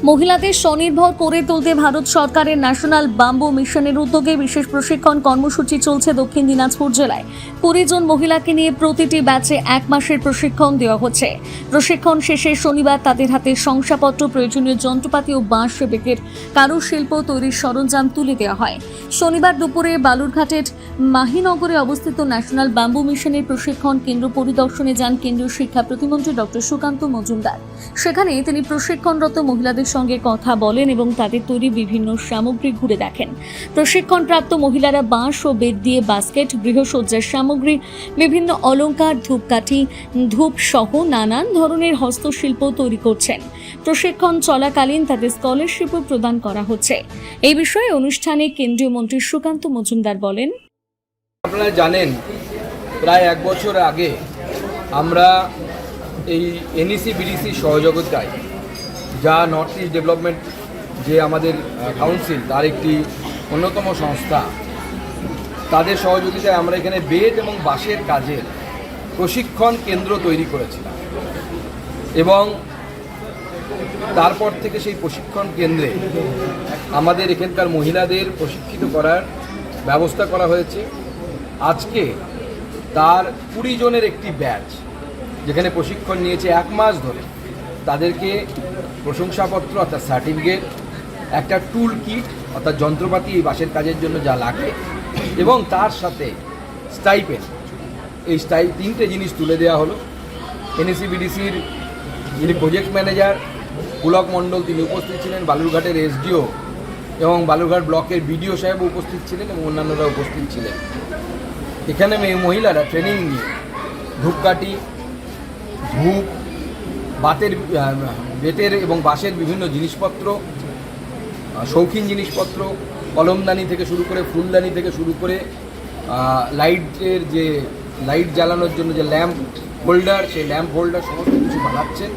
মহিলাদের স্বনির্ভর করে তুলতে ভারত সরকারের ন্যাশনাল বাম্বু মিশনের উদ্যোগে বিশেষ প্রশিক্ষণ কর্মসূচি চলছে দক্ষিণ দিনাজপুর জেলায়। 20 জন মহিলাকে নিয়ে প্রতিটি ব্যাচে 1 মাসের প্রশিক্ষণ দেওয়া হচ্ছে। প্রশিক্ষণ শেষে শনিবার তাদের হাতে শংসাপত্র, প্রয়োজনীয় যন্ত্রপাতি ও বাঁশ বেতের কারুশিল্প তৈরির সরঞ্জাম তুলে দেওয়া হয়। শনিবার দুপুরে বালুরঘাটের মাহিনগরে অবস্থিত ন্যাশনাল বাম্বু মিশনের প্রশিক্ষণ কেন্দ্র পরিদর্শনে যান কেন্দ্রীয় শিক্ষা প্রতিমন্ত্রী ডক্টর সুকান্ত মজুমদার। সেখানে তিনি প্রশিক্ষণরত মহিলাদের সঙ্গে কথা বলেন এবং তাদের তৈরি বিভিন্ন সামগ্রী ঘুরে দেখেন। প্রশিক্ষণপ্রাপ্ত মহিলারা বাঁশ ও বেত দিয়ে বাস্কেট, গৃহসজ্জার সামগ্রী, বিভিন্ন অলংকার, ধূপকাঠি, ধূপ সহ নানান ধরনের হস্তশিল্প তৈরি করছেন। প্রশিক্ষণ চলাকালীন তাদের স্কলারশিপও প্রদান করা হচ্ছে। এই বিষয়ে অনুষ্ঠানে কেন্দ্রীয় মন্ত্রী সুকান্ত মজুমদার বলেন, আপনারা জানেন প্রায় 1 বছর আগে আমরা এই এনইসি বিডিসি সহযোগিতায়, যা নর্থ ইস্ট ডেভেলপমেন্ট যে আমাদের কাউন্সিল তার একটি অন্যতম সংস্থা, তাদের সহযোগিতায় আমরা এখানে বেত এবং বাঁশের কাজের প্রশিক্ষণ কেন্দ্র তৈরি করেছিলাম এবং তারপর থেকে সেই প্রশিক্ষণ কেন্দ্রে আমাদের এখানকার মহিলাদের প্রশিক্ষিত করার ব্যবস্থা করা হয়েছে। আজকে তার 20 জনের একটি ব্যাচ যেখানে প্রশিক্ষণ নিয়েছে 1 মাস ধরে, তাদেরকে প্রশংসাপত্র অর্থাৎ সার্টিফিকেট, একটা টুল কিট অর্থাৎ যন্ত্রপাতি এই বাঁশের কাজের জন্য যা লাগে এবং তার সাথে স্টাইপেন্ড, এই 3টে জিনিস তুলে দেওয়া হলো। এনইসি বিডিসির যিনি প্রজেক্ট ম্যানেজার পুলক মণ্ডল তিনি উপস্থিত ছিলেন, বালুরঘাটের এসডিও এবং বালুরঘাট ব্লকের বিডিও সাহেব উপস্থিত ছিলেন এবং অন্যান্যরা উপস্থিত ছিলেন। এখানে মহিলারা ট্রেনিং নিয়ে ধূপকাঠি, ধূপ, বেতের এবং বাঁশের বিভিন্ন জিনিসপত্র, শৌখিন জিনিসপত্র, কলমদানি থেকে শুরু করে ফুলদানি থেকে শুরু করে লাইটের যে লাইট জ্বালানোর জন্য যে ল্যাম্প হোল্ডার, সেই ল্যাম্প হোল্ডার সমস্ত কিছু বানাচ্ছেন।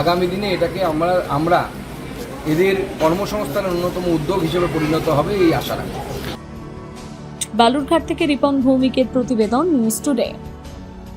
আগামী দিনে এটাকে আমরা এদের কর্মসংস্থানের অন্যতম উদ্যোগ হিসেবে পরিণত হবে এই আশা রাখি। বালুরঘাট থেকে রিপন ভৌমিকের প্রতিবেদন, নিউজ টুডে।